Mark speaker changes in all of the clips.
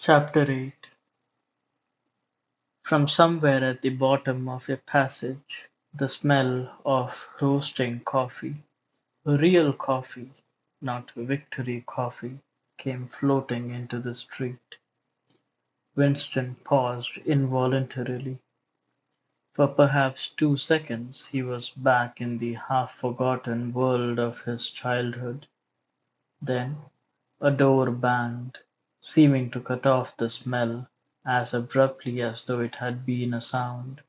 Speaker 1: Chapter 8. From somewhere at the bottom of a passage, the smell of roasting coffee, real coffee, not Victory coffee, came floating into the street. Winston paused involuntarily. For perhaps 2 seconds he was back in the half-forgotten world of his childhood. Then a door banged, seeming to cut off the smell as abruptly as though it had been a sound.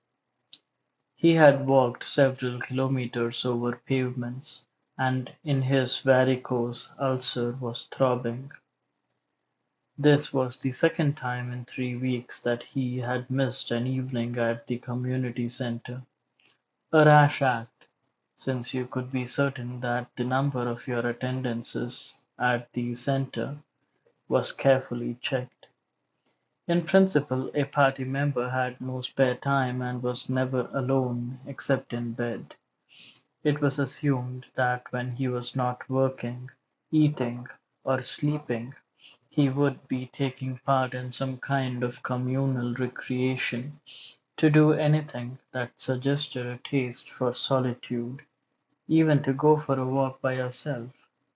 Speaker 1: He had walked several kilometers over pavements, and in his varicose ulcer was throbbing. This was the second time in 3 weeks that he had missed an evening at the community centre. A rash act, since you could be certain that the number of your attendances at the centre was carefully checked. In principle, a party member had no spare time and was never alone except in bed. It was assumed that when he was not working, eating, or sleeping, he would be taking part in some kind of communal recreation. To do anything that suggested a taste for solitude, even to go for a walk by yourself,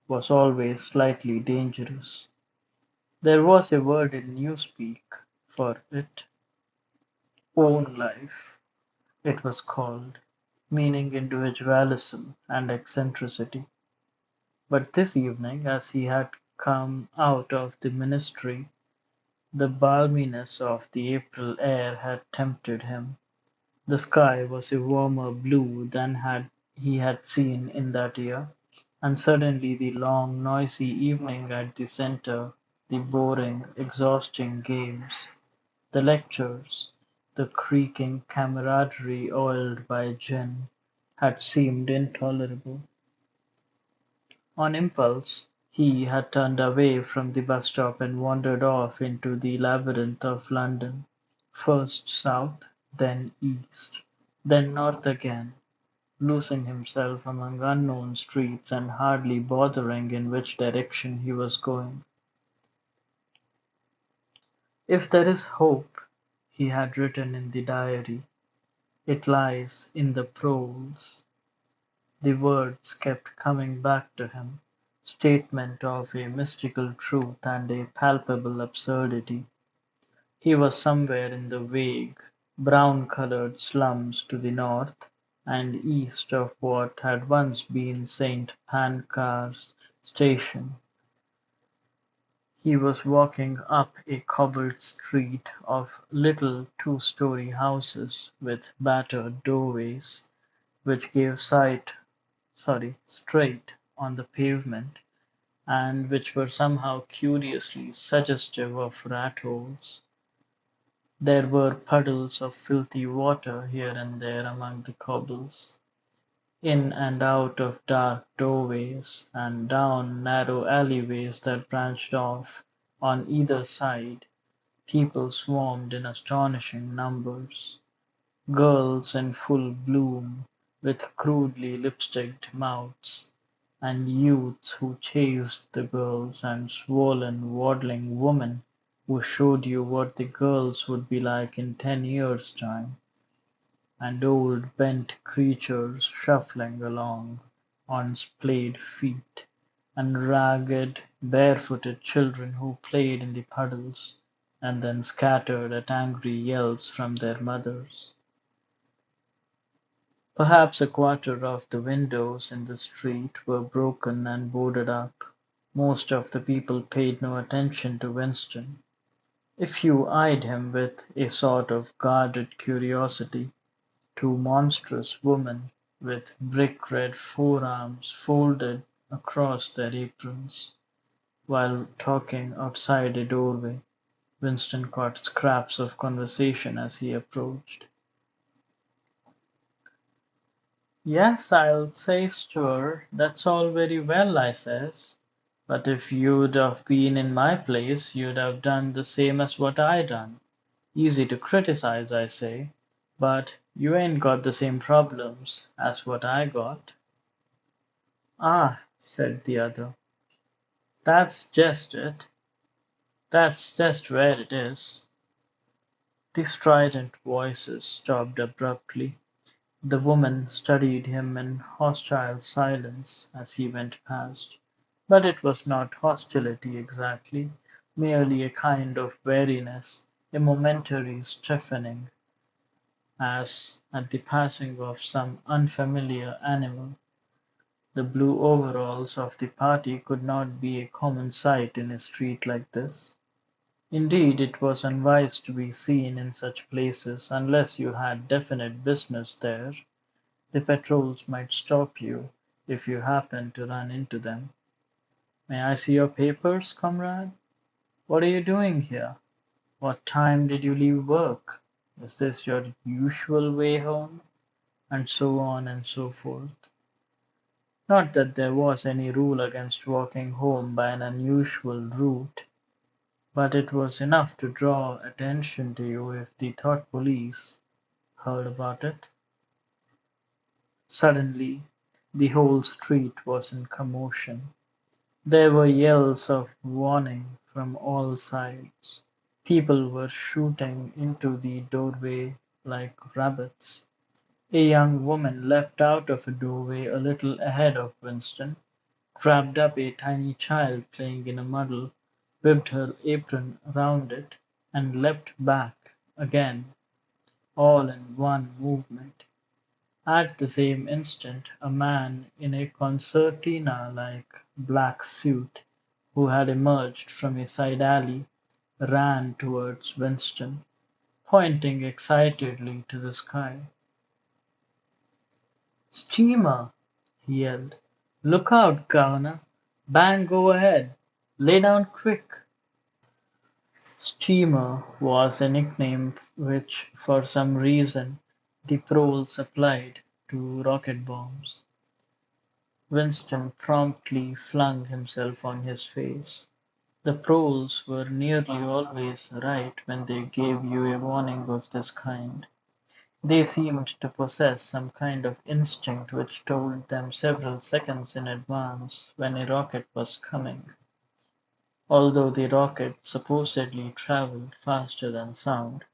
Speaker 1: was always slightly dangerous. There was a word in newspeak for it, own life, it was called, meaning individualism and eccentricity. But this evening, as he had come out of the ministry, the balminess of the April air had tempted him. The sky was a warmer blue than he had seen in that year, and suddenly the long, noisy evening at the centre, the boring, exhausting games, the lectures, the creaking camaraderie oiled by gin, had seemed intolerable. On impulse, he had turned away from the bus stop and wandered off into the labyrinth of London, first south, then east, then north again, losing himself among unknown streets and hardly bothering in which direction he was going. "If there is hope," he had written in the diary, "it lies in the proles." The words kept coming back to him, statement of a mystical truth and a palpable absurdity. He was somewhere in the vague, brown-coloured slums to the north and east of what had once been St. Pancras station. He was walking up a cobbled street of little two-story houses with battered doorways, which gave straight on the pavement, and which were somehow curiously suggestive of rat-holes. There were puddles of filthy water here and there among the cobbles. In and out of dark doorways, and down narrow alleyways that branched off on either side, people swarmed in astonishing numbers. Girls in full bloom, with crudely lipsticked mouths, and youths who chased the girls, and swollen, waddling women who showed you what the girls would be like in 10 years' time, and old bent creatures shuffling along on splayed feet, and ragged, barefooted children who played in the puddles, and then scattered at angry yells from their mothers. Perhaps a quarter of the windows in the street were broken and boarded up. Most of the people paid no attention to Winston. A few eyed him with a sort of guarded curiosity. Two monstrous women, with brick-red forearms folded across their aprons, while talking outside a doorway. Winston caught scraps of conversation as he approached. "Yes, I'll say, sir, that's all very well," I says, "but if you'd have been in my place you'd have done the same as what I done. Easy to criticize, I say, but you ain't got the same problems as what I got." "Ah," said the other, "that's just it. That's just where it is. The strident voices stopped abruptly. The woman studied him in hostile silence as he went past. But it was not hostility exactly, merely a kind of weariness, a momentary stiffening, as at the passing of some unfamiliar animal. The blue overalls of the party could not be a common sight in a street like this. Indeed, it was unwise to be seen in such places unless you had definite business there. The patrols might stop you if you happened to run into them. May I see your papers, comrade? What are you doing here? What time did you leave work? Is this your usual way home? And so on and so forth. Not that there was any rule against walking home by an unusual route, but it was enough to draw attention to you if the thought police heard about it. Suddenly, the whole street was in commotion. There were yells of warning from all sides. People were shooting into the doorway like rabbits. A young woman leapt out of a doorway a little ahead of Winston, grabbed up a tiny child playing in a puddle, whipped her apron round it, and leapt back again, all in one movement. At the same instant a man in a concertina-like black suit, who had emerged from a side alley, ran towards Winston, pointing excitedly to the sky. "Steamer!" he yelled. "Look out, Governor! Bang overhead! Lay down quick!" "Steamer" was a nickname which, for some reason, the proles applied to rocket bombs. Winston promptly flung himself on his face. The proles were nearly always right when they gave you a warning of this kind. They seemed to possess some kind of instinct which told them several seconds in advance when a rocket was coming, although the rocket supposedly traveled faster than sound.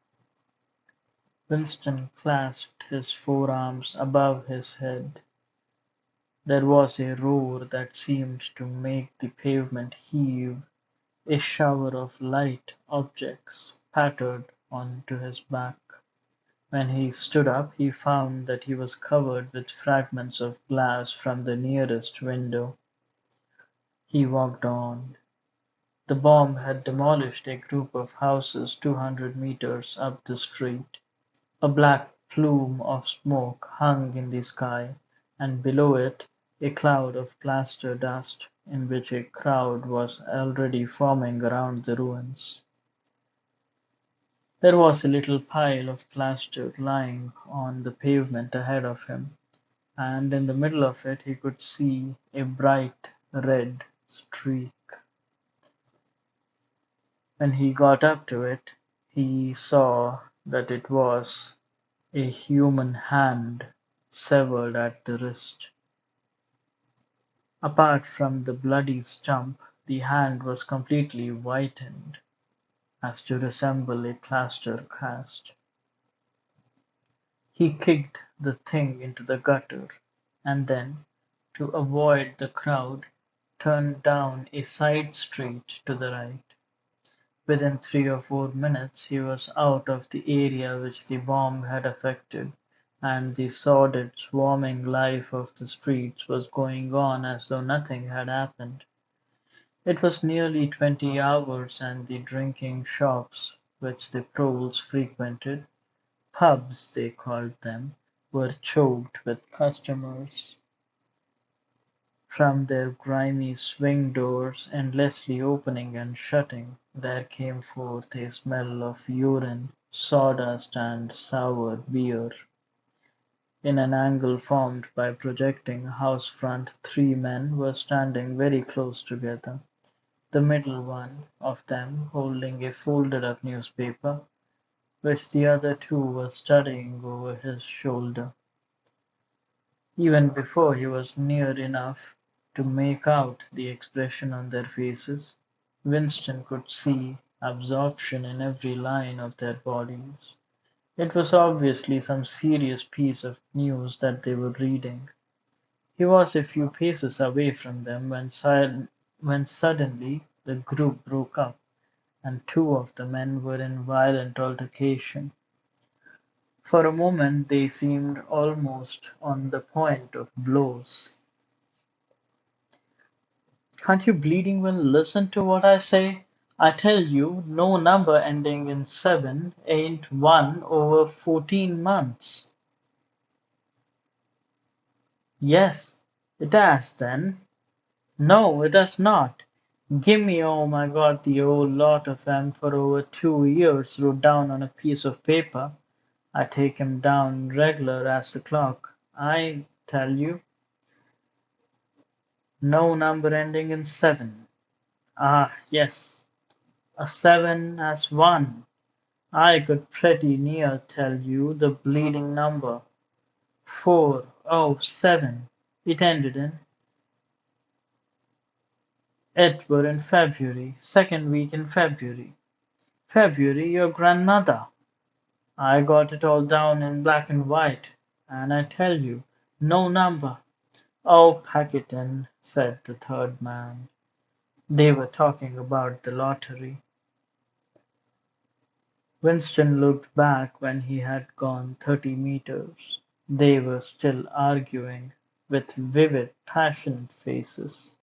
Speaker 1: Winston clasped his forearms above his head. There was a roar that seemed to make the pavement heave. A shower of light objects pattered on to his back. When he stood up he found that he was covered with fragments of glass from the nearest window. He walked on. The bomb had demolished a group of houses 200 meters up the street. A black plume of smoke hung in the sky, and below it a cloud of plaster dust, in which a crowd was already forming around the ruins. There was a little pile of plaster lying on the pavement ahead of him, and in the middle of it he could see a bright red streak. When he got up to it, he saw that it was a human hand severed at the wrist. Apart from the bloody stump, the hand was completely whitened, as to resemble a plaster cast. He kicked the thing into the gutter, and then, to avoid the crowd, turned down a side street to the right. Within 3 or 4 minutes he was out of the area which the bomb had affected, and the sordid, swarming life of the streets was going on as though nothing had happened. It was nearly 20 hours, and the drinking shops which the proles frequented, pubs they called them, were choked with customers. From their grimy swing doors, endlessly opening and shutting, there came forth a smell of urine, sawdust, and sour beer. In an angle formed by projecting house front 3 men were standing very close together, the middle one of them holding a folded up newspaper, which the other two were studying over his shoulder. Even before he was near enough to make out the expression on their faces, Winston could see absorption in every line of their bodies. It was obviously some serious piece of news that they were reading. He was a few paces away from them when suddenly the group broke up, and two of the men were in violent altercation. For a moment they seemed almost on the point of blows. Can't you bleeding well listen to what I say? I tell you, no number ending in 7 ain't won over 14 months. Yes, it has then. No, it has not. Gimme, oh my God, the whole lot of 'em for over 2 years wrote down on a piece of paper. I take 'em down regular as the clock. I tell you, no number ending in 7. Ah, yes, a 7 as 1. I could pretty near tell you the bleeding number. 407. It ended in. It were in February, second week in February. February, your grandmother. I got it all down in black and white, and I tell you, no number. Oh, pack it in, said the third man. They were talking about the lottery. Winston looked back when he had gone 30 meters. They were still arguing, with vivid, passionate faces.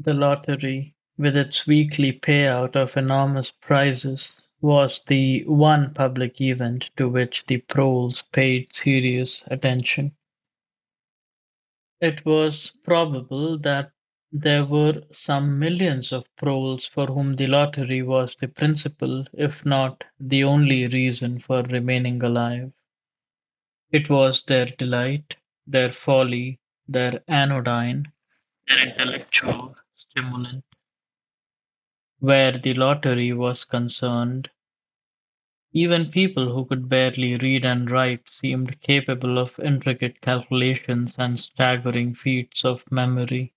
Speaker 1: The lottery, with its weekly payout of enormous prizes, was the one public event to which the proles paid serious attention. It was probable that there were some millions of proles for whom the lottery was the principal, if not the only reason for remaining alive. It was their delight, their folly, their anodyne, their intellectual stimulant. Where the lottery was concerned, even people who could barely read and write seemed capable of intricate calculations and staggering feats of memory.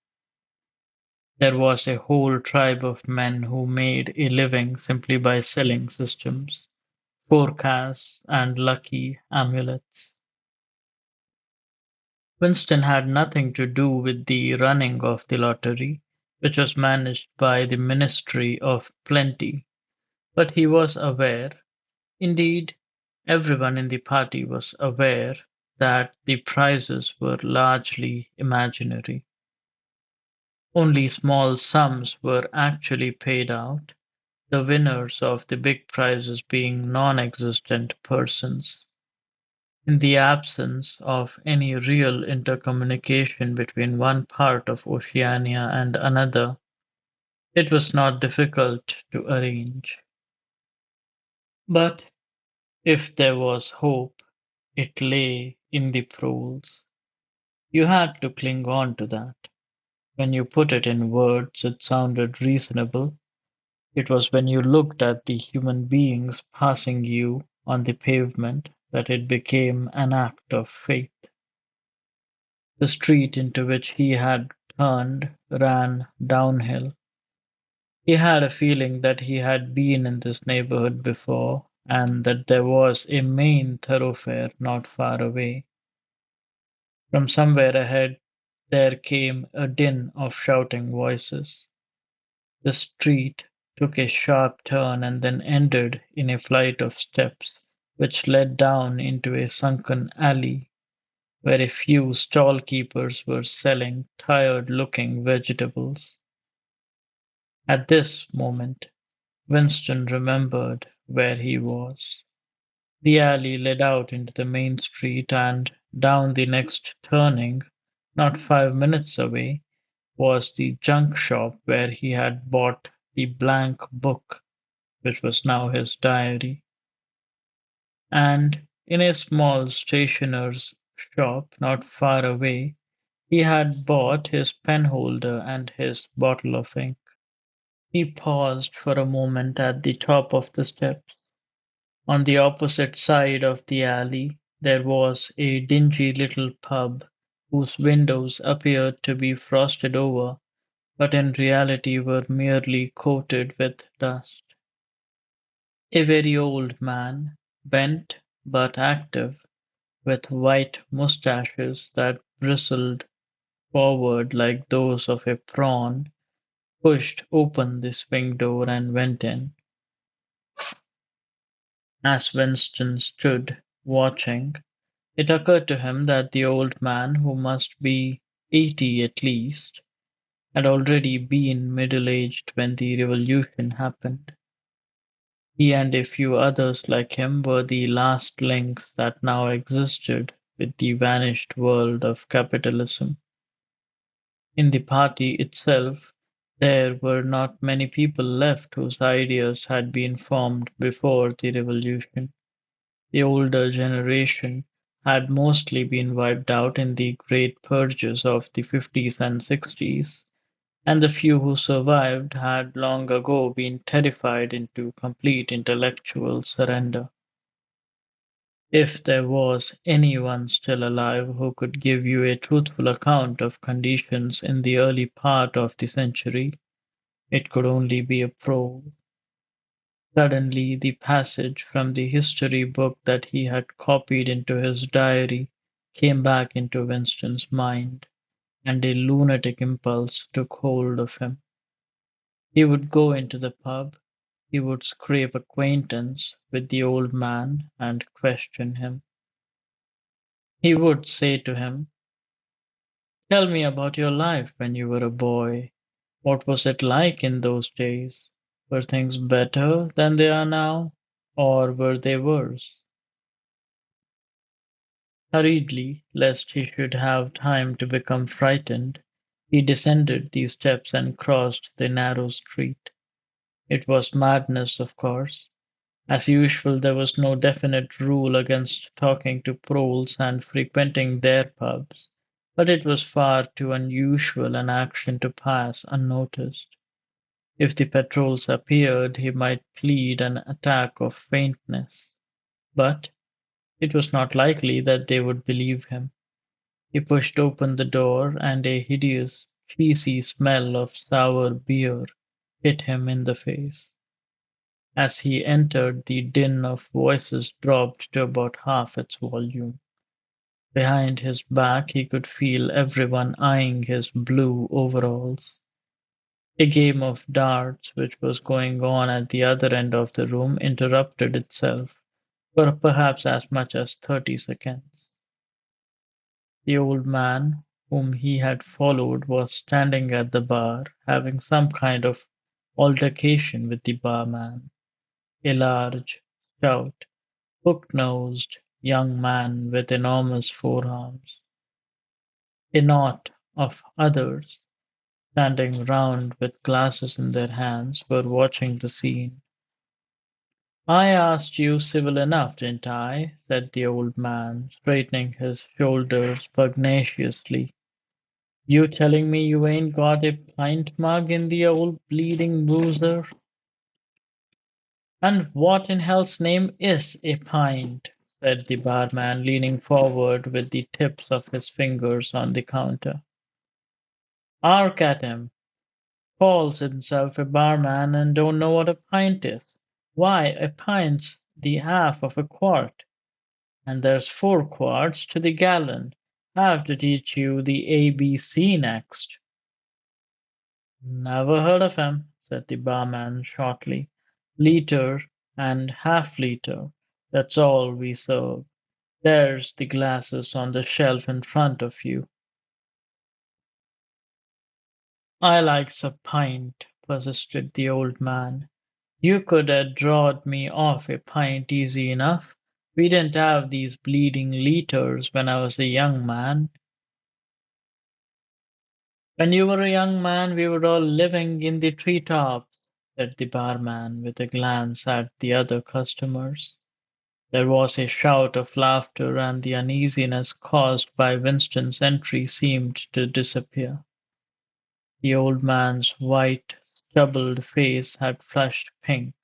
Speaker 1: There was a whole tribe of men who made a living simply by selling systems, forecasts, and lucky amulets. Winston had nothing to do with the running of the lottery, which was managed by the Ministry of Plenty, but he was aware, indeed, everyone in the party was aware, that the prizes were largely imaginary. Only small sums were actually paid out, the winners of the big prizes being non-existent persons. In the absence of any real intercommunication between one part of Oceania and another, it was not difficult to arrange. But if there was hope, it lay in the proles. You had to cling on to that. When you put it in words, it sounded reasonable. It was when you looked at the human beings passing you on the pavement that it became an act of faith. The street into which he had turned ran downhill. He had a feeling that he had been in this neighborhood before, and that there was a main thoroughfare not far away. From somewhere ahead there came a din of shouting voices. The street took a sharp turn and then ended in a flight of steps which led down into a sunken alley where a few stall keepers were selling tired-looking vegetables. At this moment Winston remembered where he was. The alley led out into the main street, and down the next turning, not 5 minutes away, was the junk shop where he had bought the blank book which was now his diary. And in a small stationer's shop not far away he had bought his penholder and his bottle of ink. He paused for a moment at the top of the steps. On the opposite side of the alley there was a dingy little pub whose windows appeared to be frosted over, but in reality were merely coated with dust. A very old man, bent but active, with white moustaches that bristled forward like those of a prawn, pushed open the swing door and went in. As Winston stood watching, it occurred to him that the old man, who must be 80 at least, had already been middle-aged when the revolution happened. He and a few others like him were the last links that now existed with the vanished world of capitalism. In the party itself, there were not many people left whose ideas had been formed before the revolution. The older generation had mostly been wiped out in the great purges of the 50s and 60s, and the few who survived had long ago been terrified into complete intellectual surrender. If there was anyone still alive who could give you a truthful account of conditions in the early part of the century, it could only be a pro. Suddenly the passage from the history book that he had copied into his diary came back into Winston's mind, and a lunatic impulse took hold of him. He would go into the pub, he would scrape acquaintance with the old man and question him. He would say to him, "Tell me about your life when you were a boy. What was it like in those days? Were things better than they are now, or were they worse?" Hurriedly, lest he should have time to become frightened, he descended the steps and crossed the narrow street. It was madness, of course. As usual, there was no definite rule against talking to proles and frequenting their pubs, but it was far too unusual an action to pass unnoticed. If the patrols appeared, he might plead an attack of faintness, but it was not likely that they would believe him. He pushed open the door, and a hideous, cheesy smell of sour beer hit him in the face. As he entered, the din of voices dropped to about half its volume. Behind his back, he could feel everyone eyeing his blue overalls. A game of darts which was going on at the other end of the room interrupted itself for perhaps as much as 30 seconds. The old man whom he had followed was standing at the bar, having some kind of altercation with the barman, a large, stout, hook-nosed young man with enormous forearms. A knot of others, standing round with glasses in their hands, were watching the scene. "I asked you civil enough, didn't I?" said the old man, straightening his shoulders pugnaciously. "You telling me you ain't got a pint mug in the old bleeding boozer?" "And what in hell's name is a pint?" said the barman, leaning forward with the tips of his fingers on the counter. "Ark at him! Calls himself a barman and don't know what a pint is. Why, a pint's the half of a quart, and there's 4 quarts to the gallon. Have to teach you the ABC next." "Never heard of 'em," said the barman shortly. "Liter and half-liter, that's all we serve. There's the glasses on the shelf in front of you." "I likes a pint," persisted the old man. "You could a drawed me off a pint easy enough. We didn't have these bleeding liters when I was a young man." "When you were a young man we were all living in the tree-tops," said the barman with a glance at the other customers. There was a shout of laughter, and the uneasiness caused by Winston's entry seemed to disappear. The old man's white, stubbled face had flushed pink.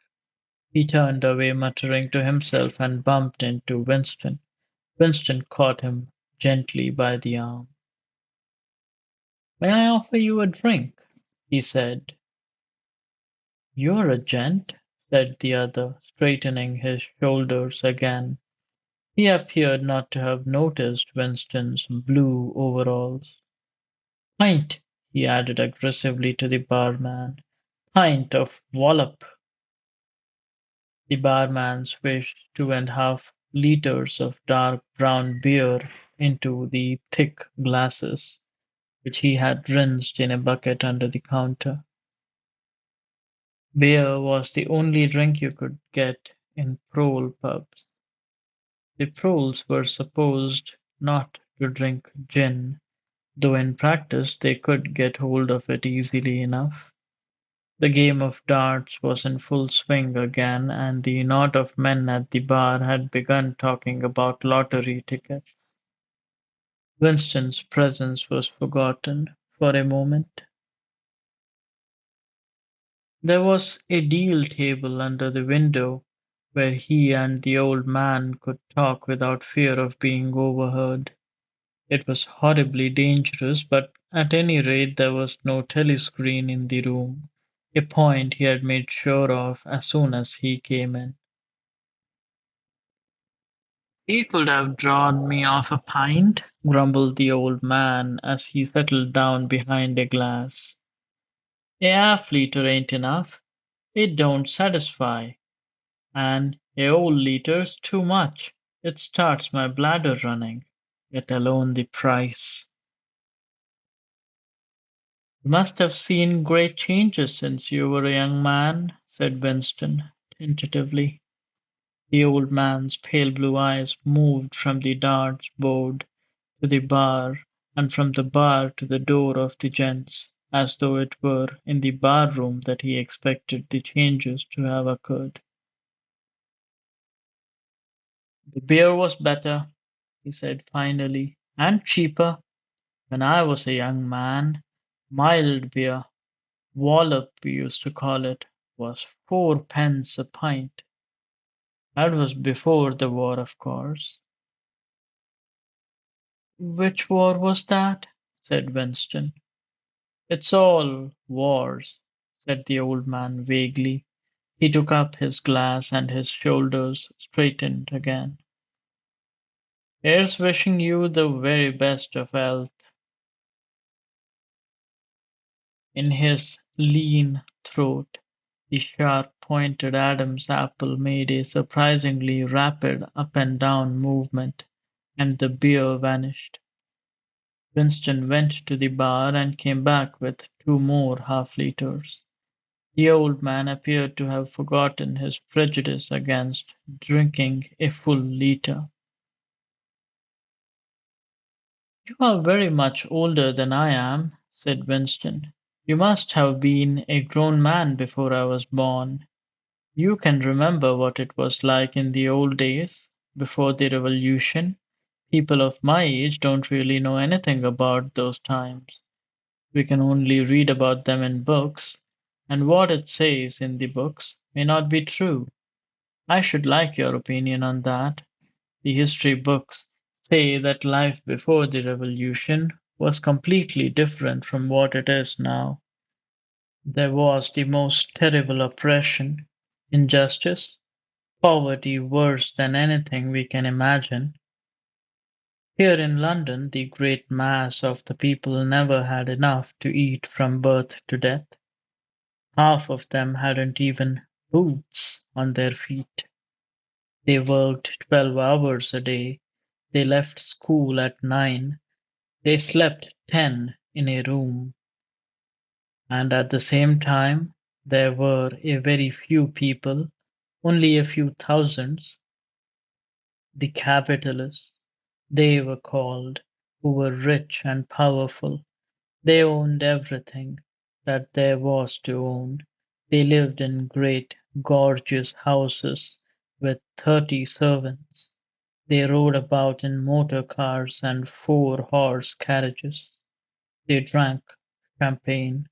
Speaker 1: He turned away, muttering to himself, and bumped into Winston. Winston caught him gently by the arm. "May I offer you a drink?" he said. "You're a gent," said the other, straightening his shoulders again. He appeared not to have noticed Winston's blue overalls. "Pint," he added aggressively to the barman. "Pint of wallop." The barman swished 2.5 liters of dark brown beer into the thick glasses, which he had rinsed in a bucket under the counter. Beer was the only drink you could get in prole pubs. The proles were supposed not to drink gin, though in practice they could get hold of it easily enough. The game of darts was in full swing again, and the knot of men at the bar had begun talking about lottery tickets. Winston's presence was forgotten for a moment. There was a deal table under the window where he and the old man could talk without fear of being overheard. It was horribly dangerous, but at any rate there was no telescreen in the room, a point he had made sure of as soon as he came in. "He could have drawn me off a pint," grumbled the old man as he settled down behind a glass. "A half-liter ain't enough. It don't satisfy, and a whole liter's too much. It starts my bladder running, let alone the price." "You must have seen great changes since you were a young man," said Winston, tentatively. The old man's pale blue eyes moved from the darts board to the bar, and from the bar to the door of the gents, as though it were in the bar room that he expected the changes to have occurred. "The beer was better," he said finally, "and cheaper. When I was a young man, mild beer, wallop we used to call it, was 4 pence a pint. That was before the war, of course." "Which war was that?" said Winston. "It's all wars," said the old man vaguely. He took up his glass and his shoulders straightened again. "Here's wishing you the very best of health." In his lean throat, the sharp-pointed Adam's apple made a surprisingly rapid up-and-down movement, and the beer vanished. Winston went to the bar and came back with 2 more half-liters. The old man appeared to have forgotten his prejudice against drinking a full liter. "You are very much older than I am," said Winston. "You must have been a grown man before I was born. You can remember what it was like in the old days, before the Revolution. People of my age don't really know anything about those times. We can only read about them in books, and what it says in the books may not be true. I should like your opinion on that. The history books say that life before the revolution was completely different from what it is now. There was the most terrible oppression, injustice, poverty worse than anything we can imagine. Here in London, the great mass of the people never had enough to eat from birth to death. Half of them hadn't even boots on their feet. They worked 12 hours a day. They left school at 9. They slept 10 in a room. And at the same time, there were a very few people, only a few thousands, the capitalists, they were called, who were rich and powerful. They owned everything that there was to own. They lived in great, gorgeous houses with 30 servants. They rode about in motor cars and four-horse carriages. They drank champagne.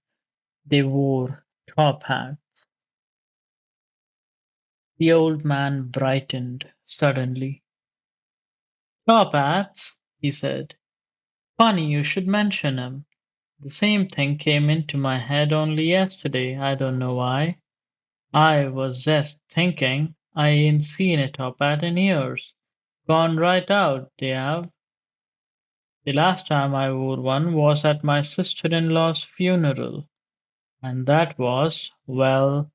Speaker 1: They wore top hats. The old man brightened suddenly. "Top hats," he said. "Funny you should mention 'em. The same thing came into my head only yesterday, I don't know why. I was just thinking I ain't seen a top hat in years. Gone right out, they have. The last time I wore one was at my sister-in-law's funeral, and that was, well,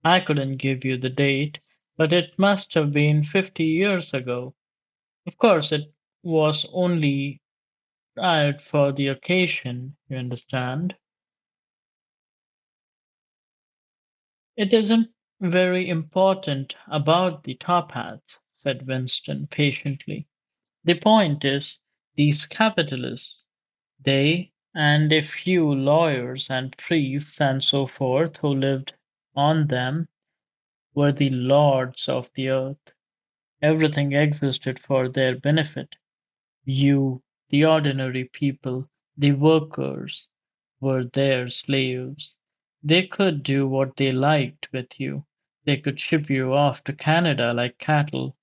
Speaker 1: I couldn't give you the date, but it must have been 50 years ago. Of course, it was only right for the occasion, you understand. It isn't very important about the top hats, said Winston patiently. The point is, these capitalists, they and a few lawyers and priests and so forth who lived on them were the lords of the earth. Everything existed for their benefit. You, the ordinary people, the workers, were their slaves. They could do what they liked with you. They could ship you off to Canada like cattle.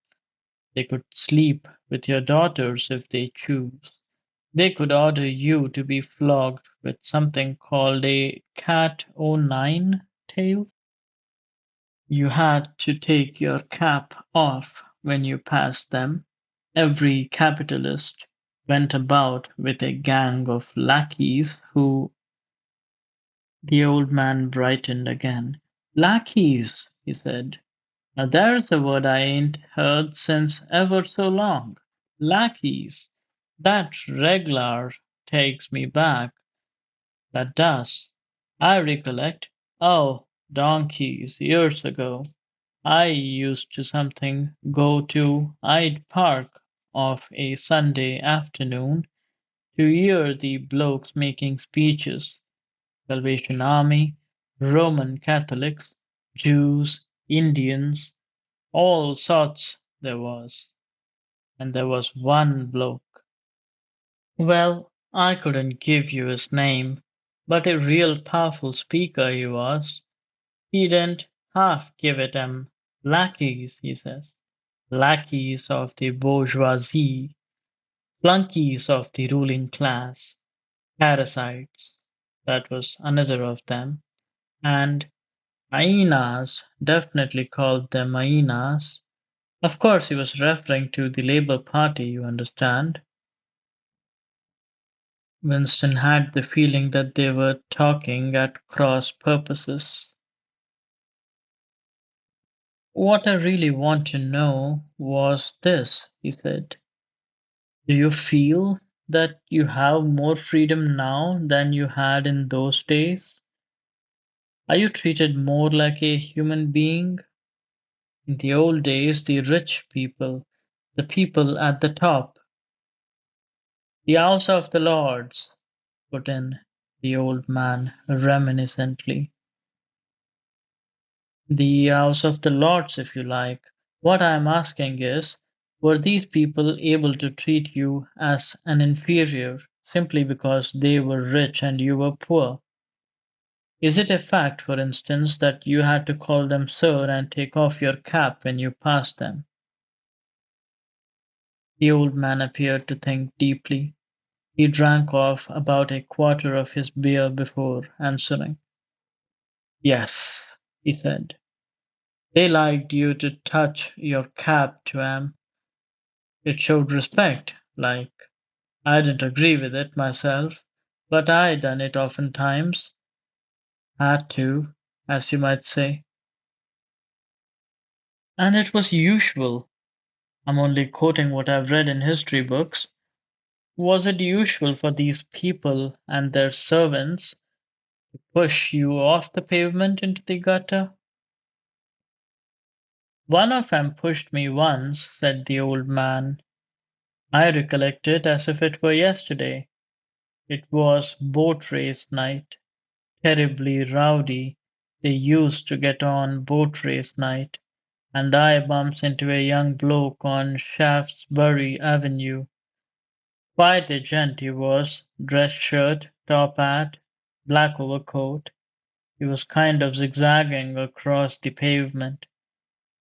Speaker 1: They could sleep with your daughters if they choose. They could order you to be flogged with something called a cat o' nine tail. You had to take your cap off when you passed them. Every capitalist went about with a gang of lackeys who the old man brightened again. Lackeys, he said. Now there's a word I ain't heard since ever so long. Lackeys. That reg'lar takes me back. That does. I recollect. Oh, donkeys, years ago. I used to something go to Hyde Park of a Sunday afternoon to hear the blokes making speeches. Salvation Army, Roman Catholics, Jews, Indians, all sorts there was. And there was one bloke. Well, I couldn't give you his name, but a real powerful speaker he was. He didn't half give it 'em. Lackeys, he says. Lackeys of the bourgeoisie, flunkies of the ruling class, parasites. That was another of them. And hyenas, definitely called them hyenas. Of course, he was referring to the Labour Party, you understand. Winston had the feeling that they were talking at cross purposes. What I really want to know was this, he said. Do you feel that you have more freedom now than you had in those days? Are you treated more like a human being? In the old days, the rich people, the people at the top, the house of the lords, put in the old man reminiscently. The house of the lords, if you like. What I am asking is, were these people able to treat you as an inferior simply because they were rich and you were poor? Is it a fact, for instance, that you had to call them sir and take off your cap when you passed them? The old man appeared to think deeply. He drank off about a quarter of his beer before answering. Yes, he said. They liked you to touch your cap to 'em. It showed respect, like. I didn't agree with it myself, but I done it oftentimes. Had to, as you might say. And it was usual. I'm only quoting what I've read in history books. Was it usual for these people and their servants to push you off the pavement into the gutter? One of 'em pushed me once, said the old man. I recollect it as if it were yesterday. It was boat race night. Terribly rowdy they used to get on boat race night, and I bumps into a young bloke on Shaftesbury Avenue. Quite a gent he was, dress shirt, top hat, black overcoat. He was kind of zigzagging across the pavement,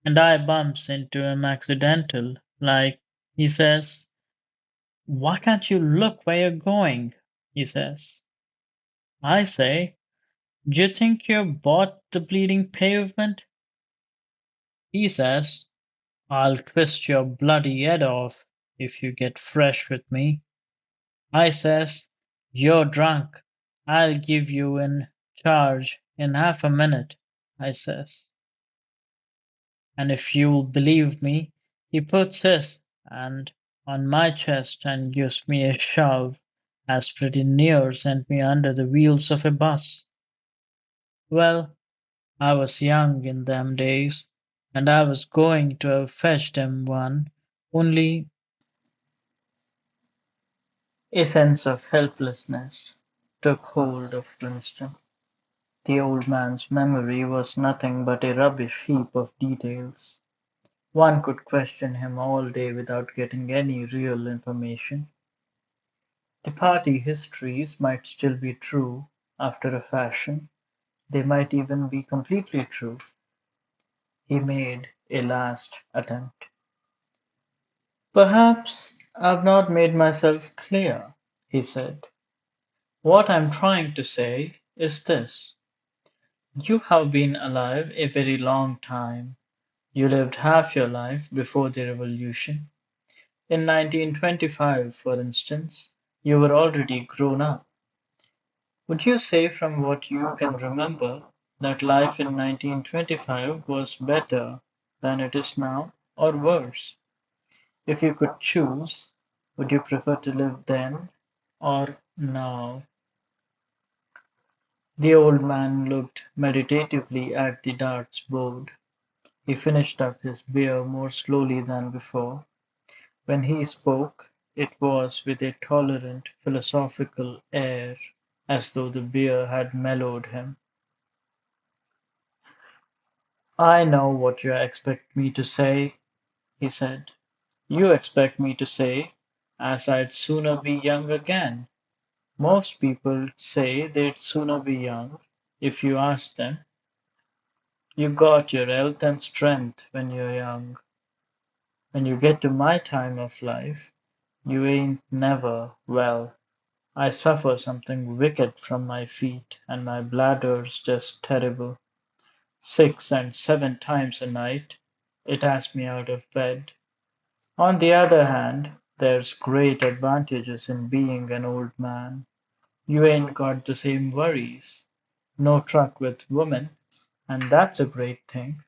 Speaker 1: and I bumps into him accidental, like. He says, "Why can't you look where you're going?" he says. I say, "D'you think you've bought the bleeding pavement?" He says, "I'll twist your bloody head off if you get fresh with me." I says, "You're drunk. I'll give you in charge in half a minute," I says. And if you'll believe me, he puts his hand on my chest and gives me a shove as pretty near sent me under the wheels of a bus. Well, I was young in them days, and I was going to have fetched him one, only a sense of helplessness took hold of Winston. The old man's memory was nothing but a rubbish heap of details. One could question him all day without getting any real information. The party histories might still be true, after a fashion. They might even be completely true. He made a last attempt. "Perhaps I've not made myself clear," he said. "What I'm trying to say is this. You have been alive a very long time. You lived half your life before the revolution. In 1925, for instance, you were already grown up. Would you say from what you can remember that life in 1925 was better than it is now, or worse? If you could choose, would you prefer to live then or now?" The old man looked meditatively at the darts board. He finished up his beer more slowly than before. When he spoke, it was with a tolerant, philosophical air, as though the beer had mellowed him. "I know what you expect me to say," he said. "You expect me to say as I'd sooner be young again. Most people say they'd sooner be young, if you ask them. You got your health and strength when you're young. When you get to my time of life, you ain't never well. I suffer something wicked from my feet, and my bladder's just terrible. 6 and 7 times a night it has me out of bed. On the other hand, there's great advantages in being an old man. You ain't got the same worries. No truck with women, and that's a great thing.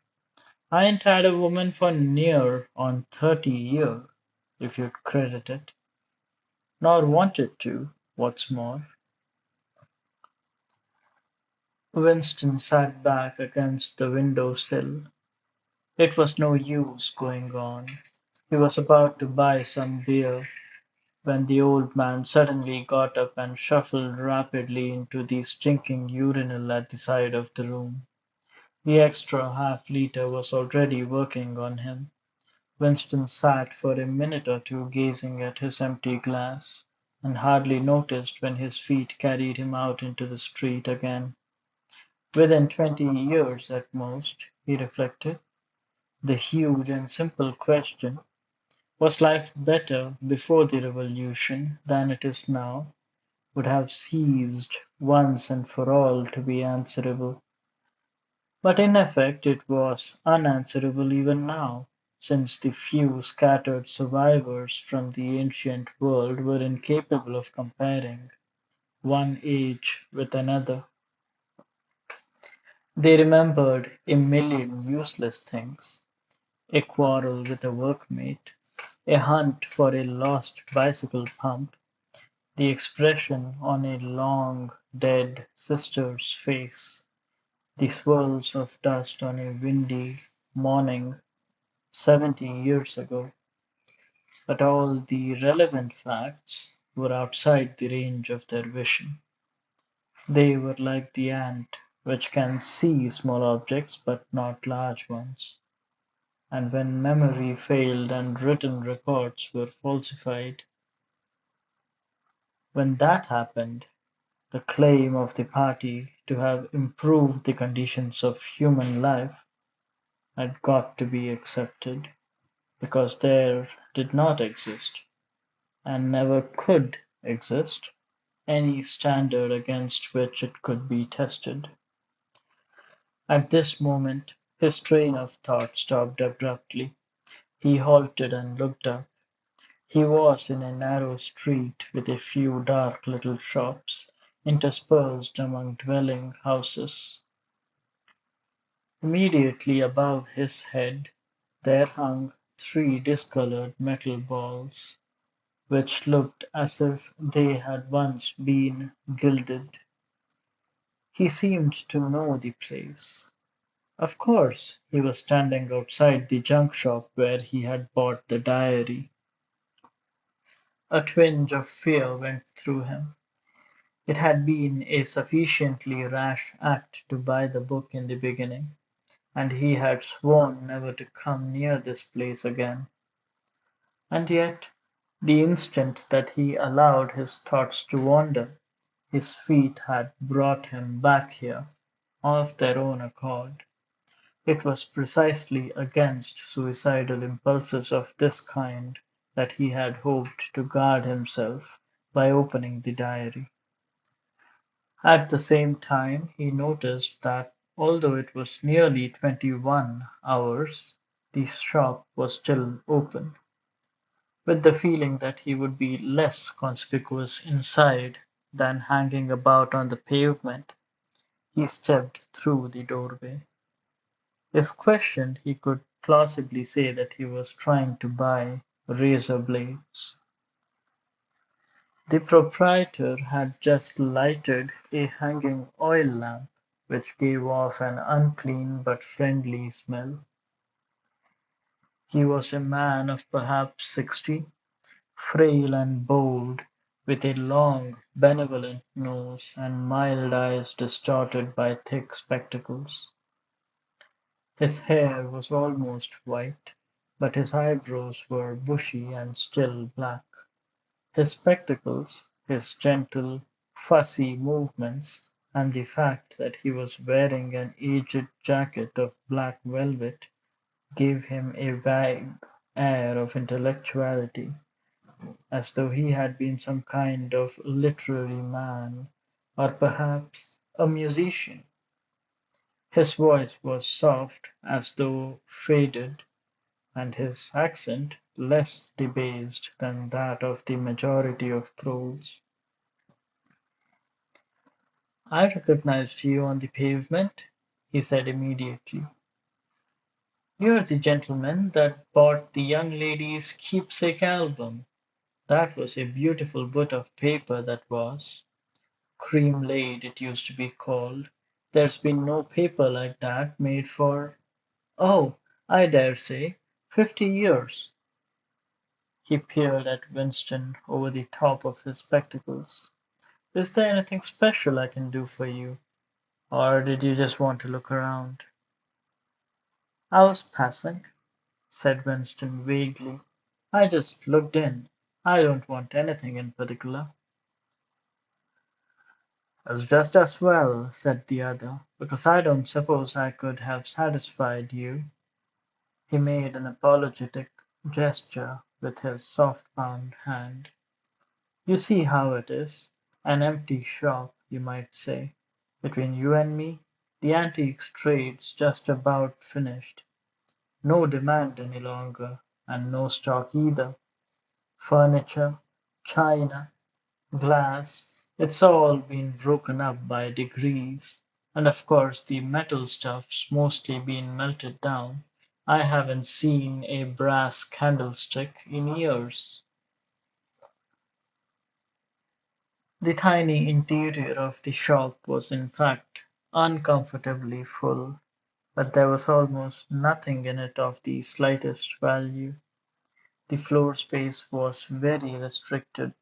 Speaker 1: I ain't had a woman for near on 30 year, if you'd credit it. Nor wanted to, what's more." Winston sat back against the window sill. It was no use going on. He was about to buy some beer when the old man suddenly got up and shuffled rapidly into the stinking urinal at the side of the room. The extra half-liter was already working on him. Winston sat for a minute or two gazing at his empty glass, and hardly noticed when his feet carried him out into the street again. Within 20 years at most, he reflected. The huge and simple question, was life better before the revolution than it is now, would have ceased once and for all to be answerable. But in effect it was unanswerable even now, since the few scattered survivors from the ancient world were incapable of comparing one age with another. They remembered a million useless things: a quarrel with a workmate, a hunt for a lost bicycle pump, the expression on a long dead sister's face, the swirls of dust on a windy morning 70 years ago. But all the relevant facts were outside the range of their vision. They were like the ant, which can see small objects but not large ones. And when memory failed and written records were falsified, when that happened, the claim of the party to have improved the conditions of human life had got to be accepted, because there did not exist, and never could exist, any standard against which it could be tested. At this moment His train of thought stopped abruptly. He halted and looked up. He was in a narrow street with a few dark little shops interspersed among dwelling houses. Immediately above his head there hung three discolored metal balls, which looked as if they had once been gilded. He seemed to know the place. Of course, he was standing outside the junk shop where he had bought the diary. A twinge of fear went through him. It had been a sufficiently rash act to buy the book in the beginning, and he had sworn never to come near this place again. And yet, the instant that he allowed his thoughts to wander, his feet had brought him back here, of their own accord. It was precisely against suicidal impulses of this kind that he had hoped to guard himself by opening the diary. At the same time he noticed that although it was nearly 21 hours, the shop was still open. With the feeling that he would be less conspicuous inside than hanging about on the pavement, he stepped through the doorway. If questioned, he could plausibly say that he was trying to buy razor blades. The proprietor had just lighted a hanging oil lamp, which gave off an unclean but friendly smell. He was a man of perhaps 60, frail and bowed, with a long, benevolent nose and mild eyes distorted by thick spectacles. His hair was almost white, but his eyebrows were bushy and still black. His spectacles, his gentle, fussy movements, and the fact that he was wearing an aged jacket of black velvet gave him a vague air of intellectuality, as though he had been some kind of literary man, or perhaps a musician. His voice was soft, as though faded, and his accent less debased than that of the majority of Poles. "I recognized you on the pavement," he said immediately. "You're the gentleman that bought the young lady's keepsake album. That was a beautiful bit of paper that was. Cream laid it used to be called. There's been no paper like that made for, oh, I dare say, 50 years." He peered at Winston over the top of his spectacles. "Is there anything special I can do for you, or did you just want to look around?" "I was passing," said Winston vaguely. "I just looked in. I don't want anything in particular." "That's just as well," said the other, "because I don't suppose I could have satisfied you." He made an apologetic gesture with his soft-bound hand. "You see how it is. An empty shop, you might say. Between you and me, the antiques trade's just about finished. No demand any longer, and no stock either. Furniture, china, glass, it's all been broken up by degrees, and of course the metal stuff's mostly been melted down. I haven't seen a brass candlestick in years." The tiny interior of the shop was in fact uncomfortably full, but there was almost nothing in it of the slightest value. The floor space was very restricted,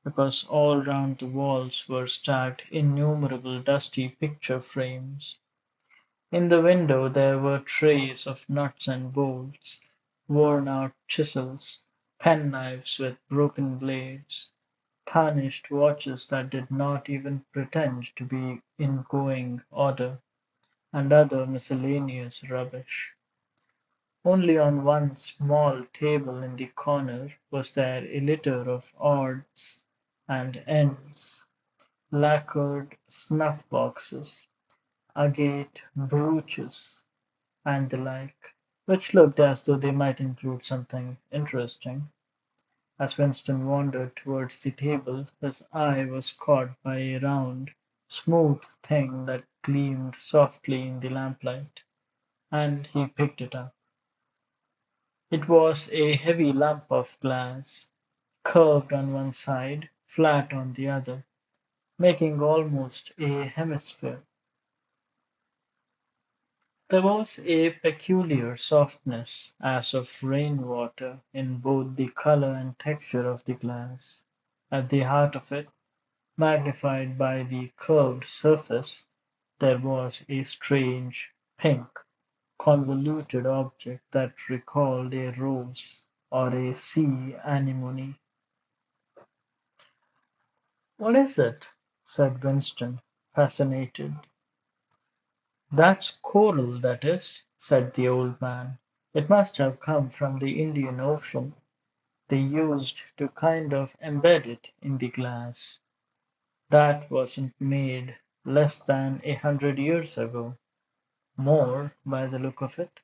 Speaker 1: because all round the walls were stacked innumerable dusty picture frames. In the window there were trays of nuts and bolts, worn out chisels, penknives with broken blades, tarnished watches that did not even pretend to be in going order, and other miscellaneous rubbish. Only on one small table in the corner was there a litter of odds and ends, lacquered snuff boxes, agate brooches, and the like, which looked as though they might include something interesting. As Winston wandered towards the table, his eye was caught by a round, smooth thing that gleamed softly in the lamplight, and he picked it up. It was a heavy lump of glass, curved on one side, flat on the other, making almost a hemisphere. There was a peculiar softness, as of rainwater, in both the color and texture of the glass. At the heart of it, magnified by the curved surface, there was a strange, pink, convoluted object that recalled a rose or a sea anemone. "What is it?" said Winston, fascinated. "That's coral, that is," said the old man. "It must have come from the Indian Ocean. They used to kind of embed it in the glass. That wasn't made less than 100 years ago. More, by the look of it."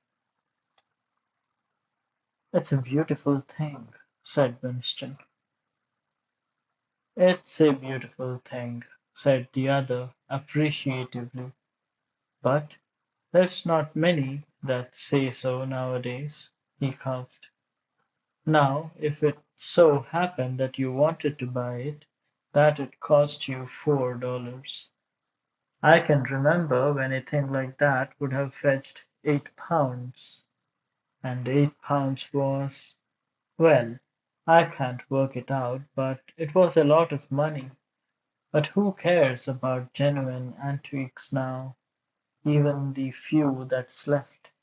Speaker 1: "It's a beautiful thing," said Winston. "It's a beautiful thing," said the other appreciatively. "But there's not many that say so nowadays." He coughed. "Now, if it so happened that you wanted to buy it, that'd cost you $4. I can remember when a thing like that would have fetched £8, and £8 was, well, I can't work it out, but it was a lot of money. But who cares about genuine antiques now, even the few that's left?"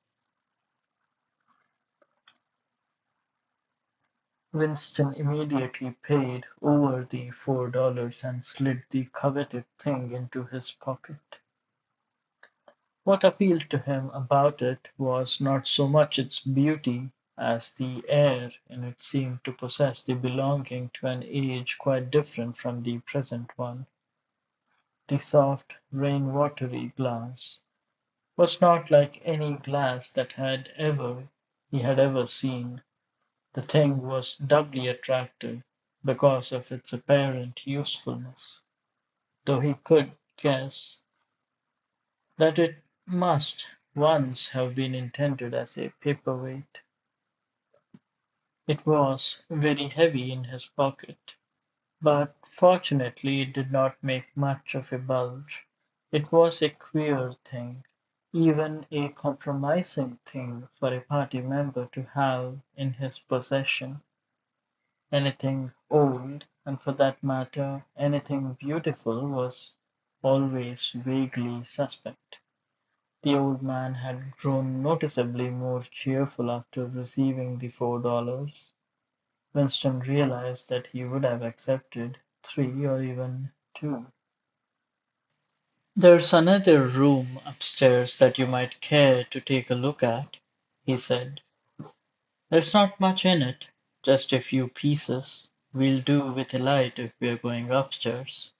Speaker 1: Winston immediately paid over the $4 and slid the coveted thing into his pocket. What appealed to him about it was not so much its beauty as the air in it seemed to possess the belonging to an age quite different from the present one. The soft, rain-watery glass was not like any glass that he had ever seen. The thing was doubly attractive because of its apparent usefulness, though he could guess that it must once have been intended as a paperweight. It was very heavy in his pocket, but fortunately it did not make much of a bulge. It was a queer thing, even a compromising thing for a party member to have in his possession. Anything old, and for that matter anything beautiful, was always vaguely suspect. The old man had grown noticeably more cheerful after receiving the $4. Winston realized that he would have accepted three or even two. "There's another room upstairs that you might care to take a look at," he said. "There's not much in it, just a few pieces. We'll do with a light if we're going upstairs."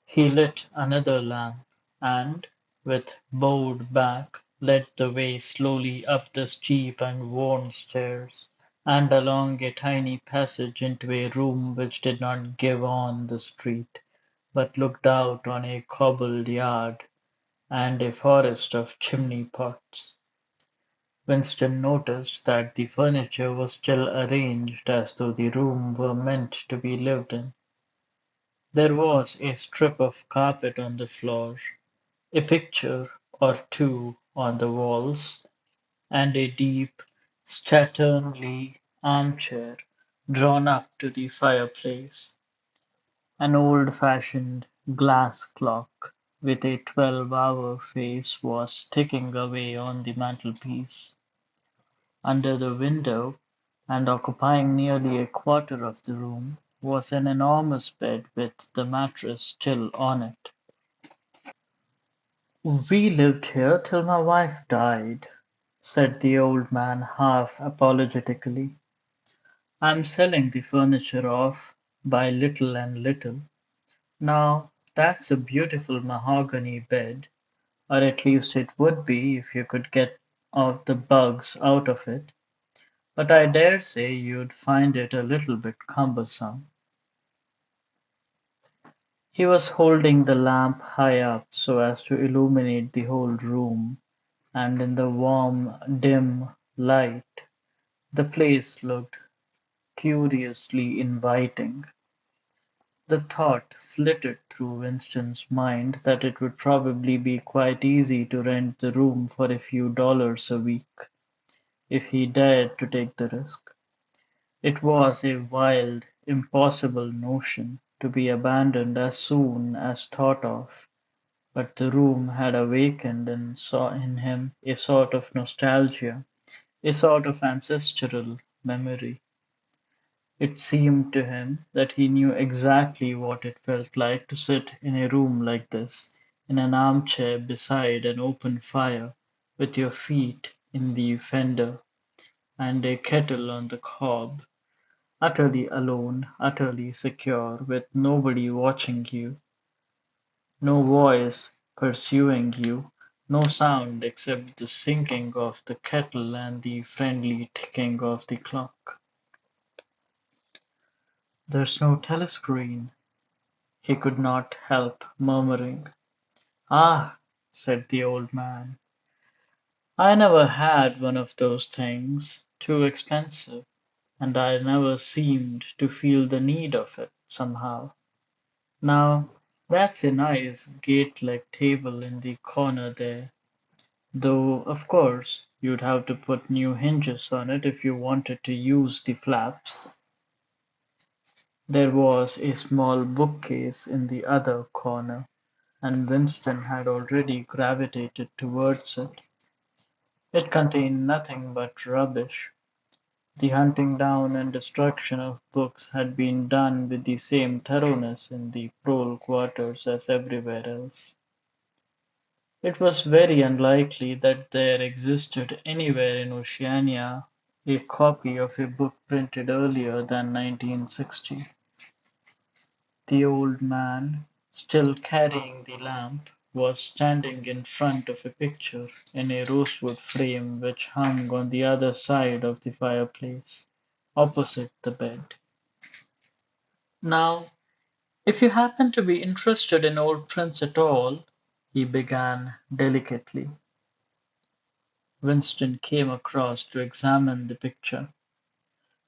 Speaker 1: He lit another lamp, and, with bowed back, led the way slowly up the steep and worn stairs, and along a tiny passage into a room which did not give on the street, but looked out on a cobbled yard and a forest of chimney pots. Winston noticed that the furniture was still arranged as though the room were meant to be lived in. There was a strip of carpet on the floor, a picture or two on the walls, and a deep, slatternly armchair drawn up to the fireplace. An old-fashioned glass clock with a 12-hour face was ticking away on the mantelpiece. Under the window, and occupying nearly a quarter of the room, was an enormous bed with the mattress still on it. "We lived here till my wife died," said the old man half apologetically. "I'm selling the furniture off by little and little. Now, that's a beautiful mahogany bed. or at least it would be if you could get of the bugs out of it, but I dare say you'd find it a little bit cumbersome. He was holding the lamp high up so as to illuminate the whole room, and in the warm, dim light the place looked curiously inviting. The thought flitted through Winston's mind that it would probably be quite easy to rent the room for a few dollars a week, if he dared to take the risk. It was a wild, impossible notion, to be abandoned as soon as thought of, but the room had awakened and saw in him a sort of nostalgia, a sort of ancestral memory. It seemed to him that he knew exactly what it felt like to sit in a room like this, in an armchair beside an open fire, with your feet in the fender and a kettle on the cob, utterly alone, utterly secure, with nobody watching you, no voice pursuing you, no sound except the sinking of the kettle and the friendly ticking of the clock. "There's no telescreen," he could not help murmuring. "Ah," said the old man, "I never had one of those things. Too expensive, and I never seemed to feel the need of it, somehow. Now, that's a nice gate-leg table in the corner there, though of course you'd have to put new hinges on it if you wanted to use the flaps." There was a small bookcase in the other corner, and Winston had already gravitated towards it. It contained nothing but rubbish. The hunting down and destruction of books had been done with the same thoroughness in the prole quarters as everywhere else. It was very unlikely that there existed anywhere in Oceania a copy of a book printed earlier than 1960. The old man, still carrying the lamp, was standing in front of a picture in a rosewood frame which hung on the other side of the fireplace, opposite the bed. "Now, if you happen to be interested in old prints at all," he began delicately. Winston came across to examine the picture.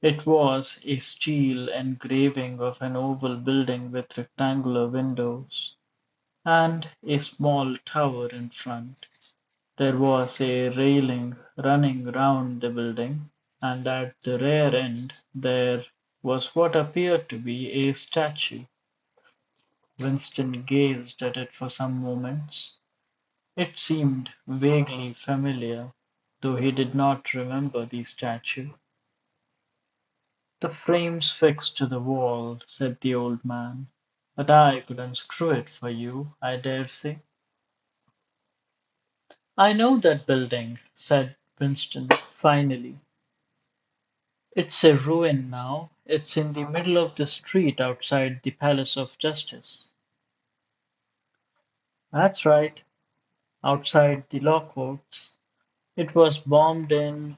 Speaker 1: It was a steel engraving of an oval building with rectangular windows, and a small tower in front. There was a railing running round the building, and at the rear end there was what appeared to be a statue. Winston gazed at it for some moments. It seemed vaguely familiar, though he did not remember the statue. "The frame's fixed to the wall," said the old man, "but I could unscrew it for you, I dare say." "I know that building," said Winston finally. "It's a ruin now. It's in the middle of the street outside the Palace of Justice." "That's right, outside the law courts. It was bombed in,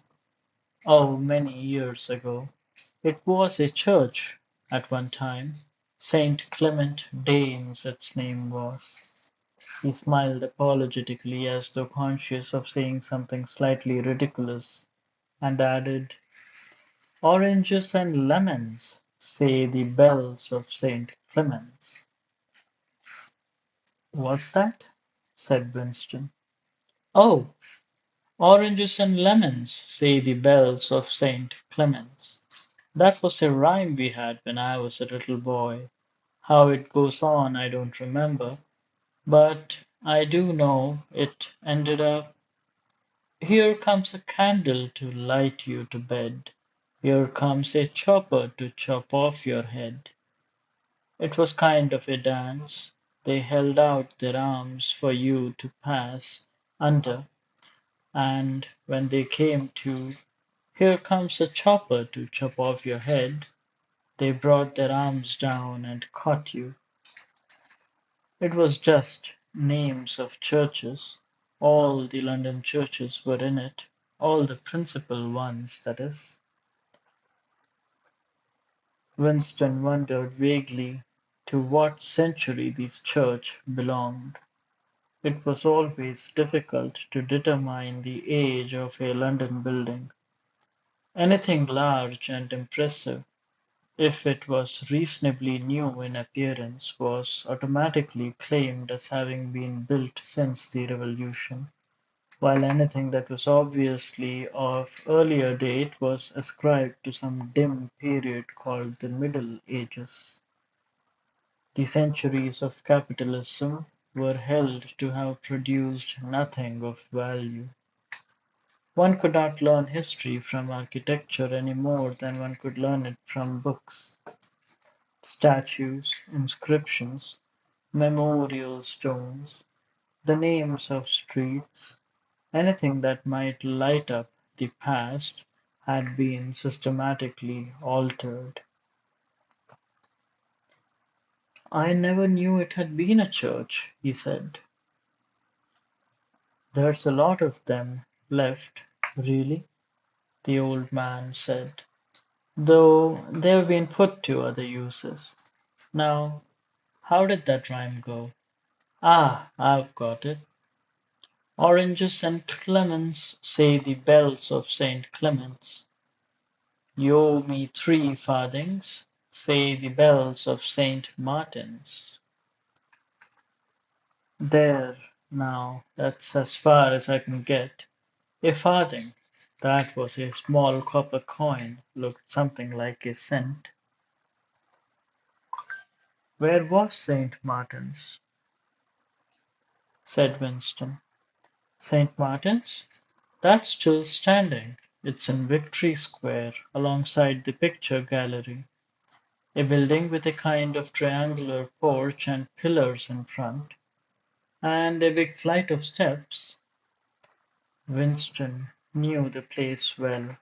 Speaker 1: oh, many years ago. It was a church at one time. Saint Clement Danes its name was." He smiled apologetically as though conscious of saying something slightly ridiculous, and added, "Oranges and lemons, say the bells of St. Clement's." "What's that?" said Winston. "Oh, oranges and lemons, say the bells of St. Clement's. That was a rhyme we had when I was a little boy. How it goes on I don't remember, but I do know it ended up, 'Here comes a candle to light you to bed. Here comes a chopper to chop off your head.' It was kind of a dance. They held out their arms for you to pass under, and when they came to, 'Here comes a chopper to chop off your head,' they brought their arms down and caught you. It was just names of churches. All the London churches were in it, all the principal ones, that is. Winston wondered vaguely to what century this church belonged. It was always difficult to determine the age of a London building. Anything large and impressive, if it was reasonably new in appearance, was automatically claimed as having been built since the Revolution, while anything that was obviously of earlier date was ascribed to some dim period called the Middle Ages. The centuries of capitalism were held to have produced nothing of value. One could not learn history from architecture any more than one could learn it from books. Statues, inscriptions, memorial stones, the names of streets, anything that might light up the past had been systematically altered. "I never knew it had been a church," he said. "There's a lot of them left, really," the old man said, "though they've been put to other uses. Now, how did that rhyme go? Ah, I've got it. Oranges and clements, say the bells of St. Clement's. You owe me 3 farthings, say the bells of St. Martin's. There, now, that's as far as I can get. A farthing. That was a small copper coin, looked something like a cent. Where was St. Martin's? Said Winston. St. Martin's? That's still standing. It's in Victory Square, alongside the picture gallery. A building with a kind of triangular porch and pillars in front, and a big flight of steps. Winston knew the place well.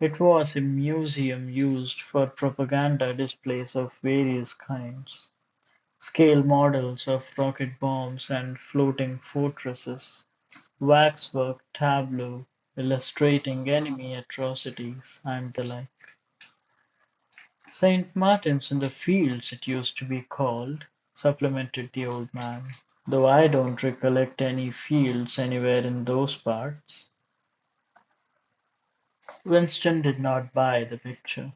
Speaker 1: It was a museum used for propaganda displays of various kinds. Scale models of rocket bombs and floating fortresses, waxwork tableaux illustrating enemy atrocities, and the like. St. Martin's in the Fields it used to be called, supplemented the old man, though I don't recollect any fields anywhere in those parts. Winston did not buy the picture.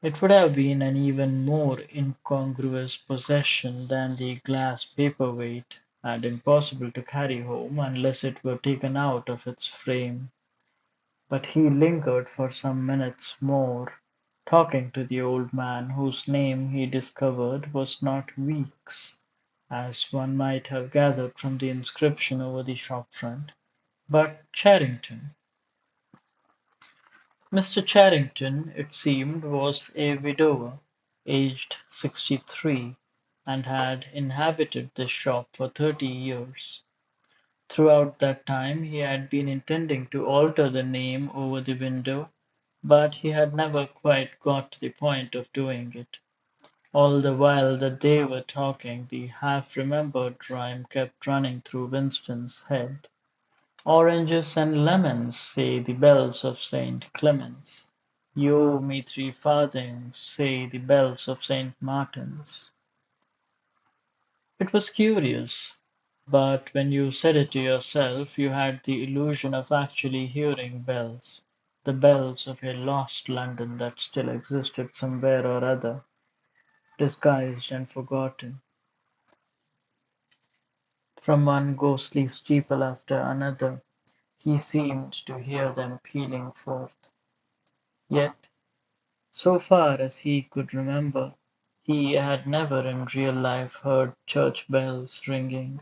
Speaker 1: It would have been an even more incongruous possession than the glass paperweight, and impossible to carry home unless it were taken out of its frame. But he lingered for some minutes more, talking to the old man whose name he discovered was not Weeks, as one might have gathered from the inscription over the shop front, but Charrington. Mr. Charrington, it seemed, was a widower, aged 63, and had inhabited the shop for 30 years. Throughout that time he had been intending to alter the name over the window, but he had never quite got to the point of doing it. All the while that they were talking, the half-remembered rhyme kept running through Winston's head. Oranges and lemons, say the bells of St. Clement's. You owe me 3 farthings, say the bells of St. Martin's. It was curious, but when you said it to yourself, you had the illusion of actually hearing bells, the bells of a lost London that still existed somewhere or other, disguised and forgotten. From one ghostly steeple after another, he seemed to hear them pealing forth. Yet, so far as he could remember, he had never in real life heard church bells ringing.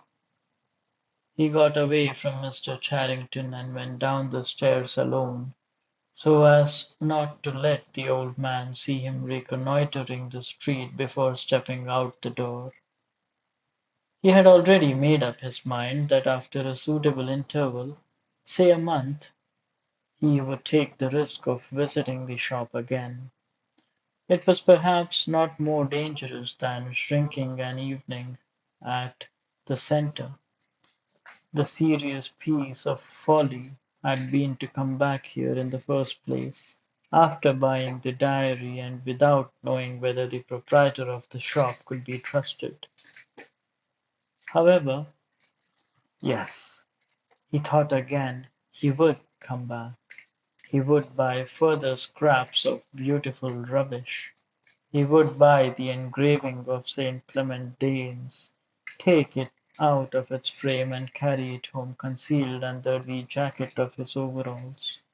Speaker 1: He got away from Mr. Charrington and went down the stairs alone, so as not to let the old man see him reconnoitering the street before stepping out the door. He had already made up his mind that after a suitable interval, say a month, he would take the risk of visiting the shop again. It was perhaps not more dangerous than shrinking an evening at the centre. The serious piece of folly had been to come back here in the first place, after buying the diary and without knowing whether the proprietor of the shop could be trusted. However, yes, he thought again, he would come back. He would buy further scraps of beautiful rubbish. He would buy the engraving of Saint Clement Danes, take it out of its frame and carry it home concealed under the jacket of his overalls.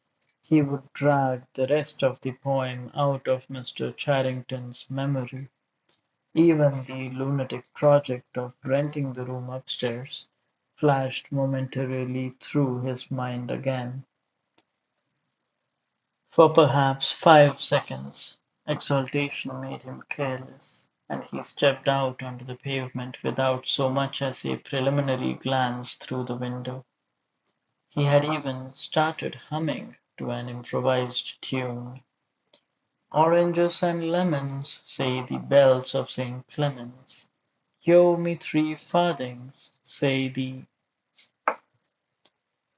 Speaker 1: He would drag the rest of the poem out of Mr. Charrington's memory. Even the lunatic project of renting the room upstairs flashed momentarily through his mind again. For perhaps 5 seconds, exaltation made him careless, and he stepped out onto the pavement without so much as a preliminary glance through the window. He had even started humming to an improvised tune. Oranges and lemons, say the bells of St. Clement's. You owe me 3 farthings, say the.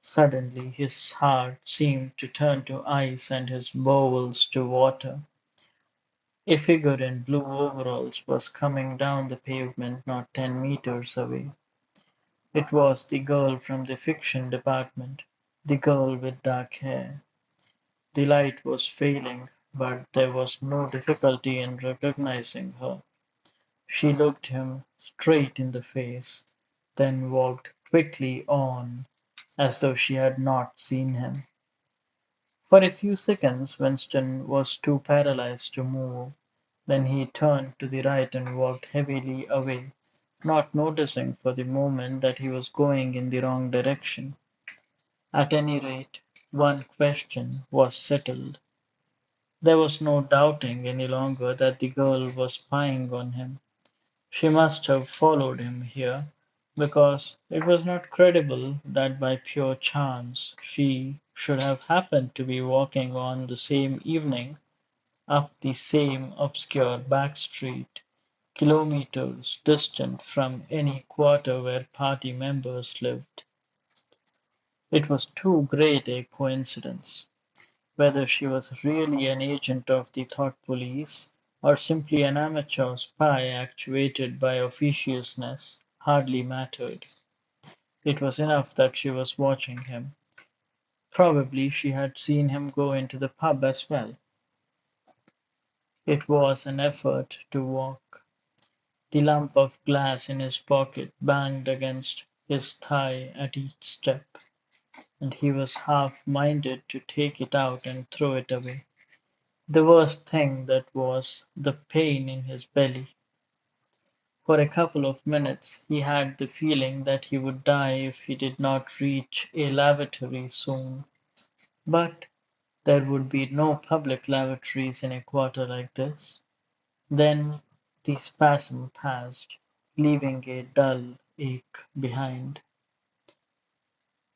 Speaker 1: Suddenly his heart seemed to turn to ice and his bowels to water. A figure in blue overalls was coming down the pavement not 10 meters away. It was the girl from the fiction department, the girl with dark hair. The light was failing, but there was no difficulty in recognizing her. She looked him straight in the face, then walked quickly on, as though she had not seen him. For a few seconds Winston was too paralyzed to move. Then he turned to the right and walked heavily away, not noticing for the moment that he was going in the wrong direction. At any rate, one question was settled. There was no doubting any longer that the girl was spying on him. She must have followed him here, because it was not credible that by pure chance she should have happened to be walking on the same evening up the same obscure back street, kilometers distant from any quarter where party members lived. It was too great a coincidence. Whether she was really an agent of the thought police, or simply an amateur spy actuated by officiousness, hardly mattered. It was enough that she was watching him. Probably she had seen him go into the pub as well. It was an effort to walk. The lump of glass in his pocket banged against his thigh at each step, and he was half-minded to take it out and throw it away. The worst thing that was the pain in his belly. For a couple of minutes he had the feeling that he would die if he did not reach a lavatory soon. But there would be no public lavatories in a quarter like this. Then the spasm passed, leaving a dull ache behind.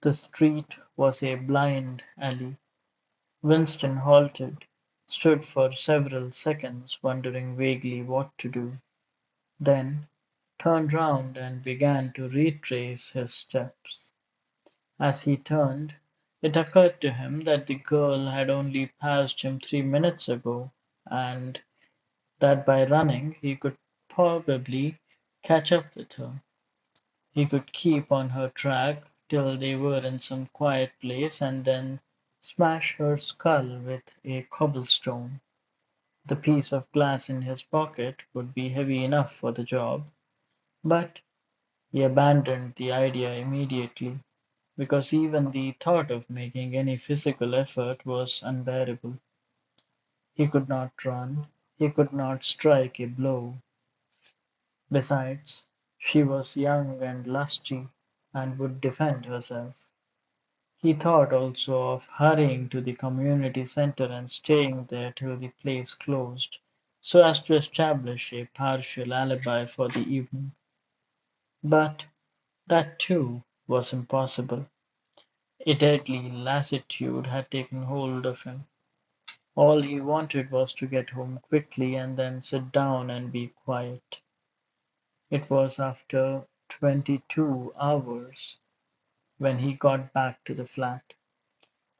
Speaker 1: The street was a blind alley. Winston halted, stood for several seconds wondering vaguely what to do, then turned round and began to retrace his steps. As he turned, it occurred to him that the girl had only passed him 3 minutes ago, and that by running he could probably catch up with her. He could keep on her track till they were in some quiet place and then smash her skull with a cobblestone. The piece of glass in his pocket would be heavy enough for the job, but he abandoned the idea immediately, because even the thought of making any physical effort was unbearable. He could not run, he could not strike a blow. Besides, she was young and lusty, and would defend herself. He thought also of hurrying to the community center and staying there till the place closed, so as to establish a partial alibi for the evening. But that, too, was impossible. A deadly lassitude had taken hold of him. All he wanted was to get home quickly and then sit down and be quiet. It was after 22 hours. when he got back to the flat.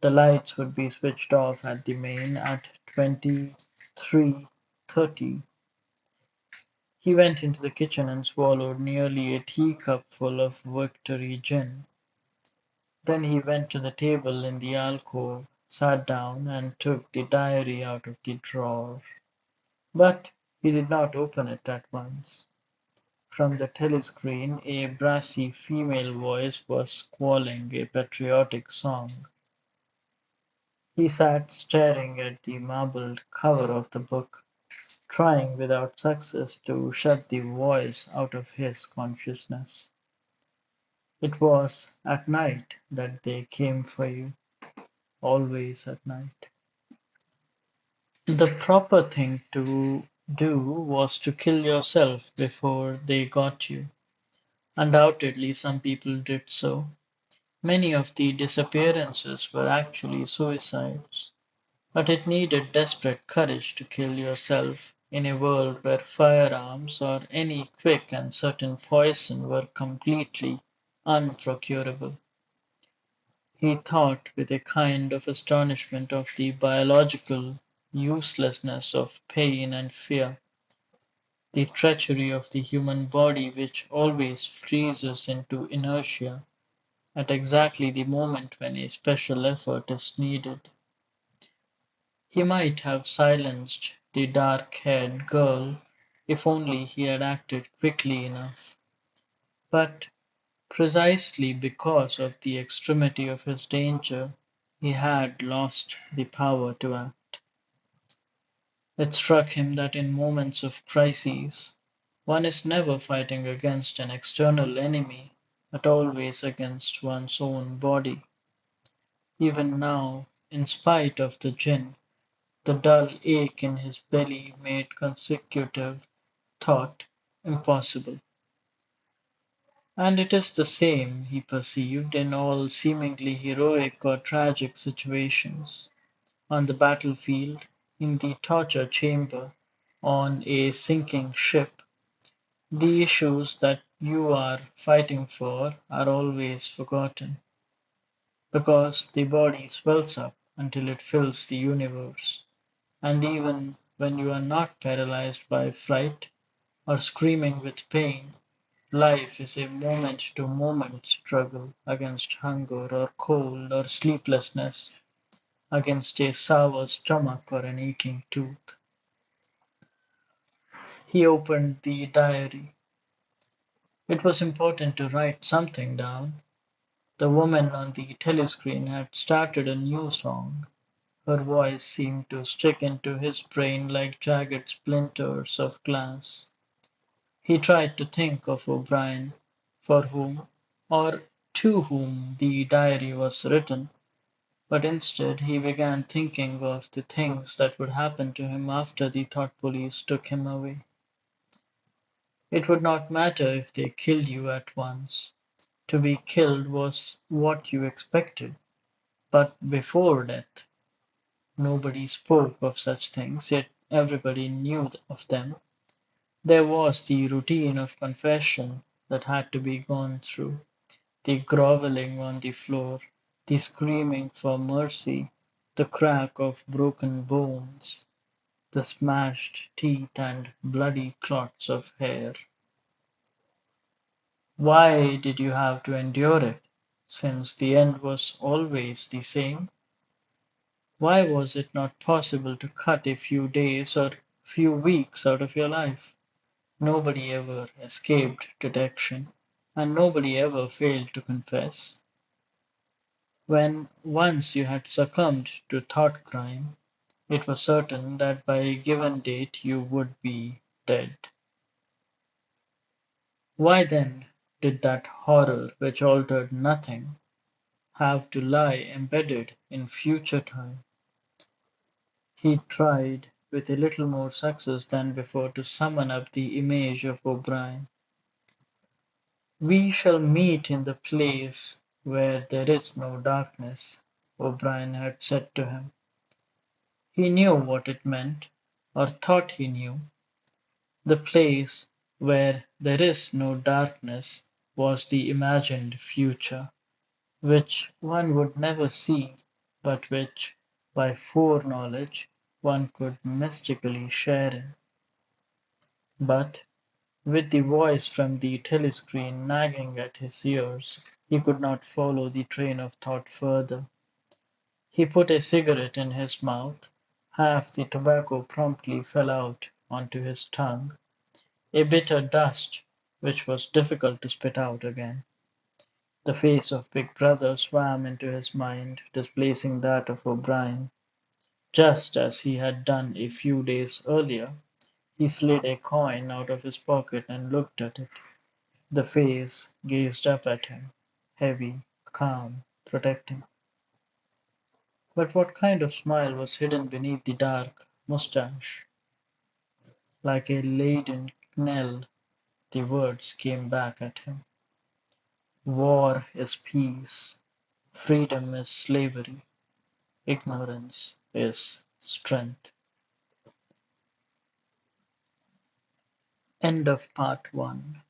Speaker 1: The lights would be switched off at the main at 23:30. He went into the kitchen and swallowed nearly a teacupful of Victory gin. Then he went to the table in the alcove, sat down, and took the diary out of the drawer. But he did not open it at once. From the telescreen a brassy female voice was squalling a patriotic song. He sat staring at the marbled cover of the book, trying without success to shut the voice out of his consciousness. It was at night that they came for you, always at night. The proper thing to do was to kill yourself before they got you. Undoubtedly, some people did so. Many of the disappearances were actually suicides. But it needed desperate courage to kill yourself in a world where firearms or any quick and certain poison were completely unprocurable. He thought with a kind of astonishment of the biological uselessness of pain and fear, the treachery of the human body which always freezes into inertia at exactly the moment when a special effort is needed. He might have silenced the dark-haired girl if only he had acted quickly enough. But precisely because of the extremity of his danger, he had lost the power to act. It struck him that in moments of crisis, one is never fighting against an external enemy, but always against one's own body. Even now, in spite of the gin, the dull ache in his belly made consecutive thought impossible. And it is the same, he perceived, in all seemingly heroic or tragic situations. On the battlefield, in the torture chamber, on a sinking ship, the issues that you are fighting for are always forgotten, because the body swells up until it fills the universe. And even when you are not paralyzed by fright or screaming with pain, life is a moment to moment struggle against hunger or cold or sleeplessness, against a sour stomach or an aching tooth. He opened the diary. It was important to write something down. The woman on the telescreen had started a new song. Her voice seemed to stick into his brain like jagged splinters of glass. He tried to think of O'Brien, for whom, or to whom, the diary was written, but instead he began thinking of the things that would happen to him after the thought police took him away. It would not matter if they killed you at once. To be killed was what you expected, but before death. Nobody spoke of such things, yet everybody knew of them. There was the routine of confession that had to be gone through, the groveling on the floor, the screaming for mercy, the crack of broken bones, the smashed teeth and bloody clots of hair. Why did you have to endure it, since the end was always the same? Why was it not possible to cut a few days or few weeks out of your life? Nobody ever escaped detection, and nobody ever failed to confess. When once you had succumbed to thought crime, it was certain that by a given date you would be dead. Why then did that horror which altered nothing have to lie embedded in future time? He tried, with a little more success than before, to summon up the image of O'Brien. "We shall meet in the place where there is no darkness," O'Brien had said to him. He knew what it meant, or thought he knew. The place where there is no darkness was the imagined future. which one would never see, but which, by foreknowledge, one could mystically share in. But, with the voice from the telescreen nagging at his ears, he could not follow the train of thought further. He put a cigarette in his mouth. Half the tobacco promptly fell out onto his tongue, a bitter dust which was difficult to spit out again. The face of Big Brother swam into his mind, displacing that of O'Brien. Just as he had done a few days earlier, he slid a coin out of his pocket and looked at it. The face gazed up at him, heavy, calm, protecting. But what kind of smile was hidden beneath the dark moustache? Like a laden knell, the words came back at him. War is peace, freedom is slavery, ignorance is strength. End of part one.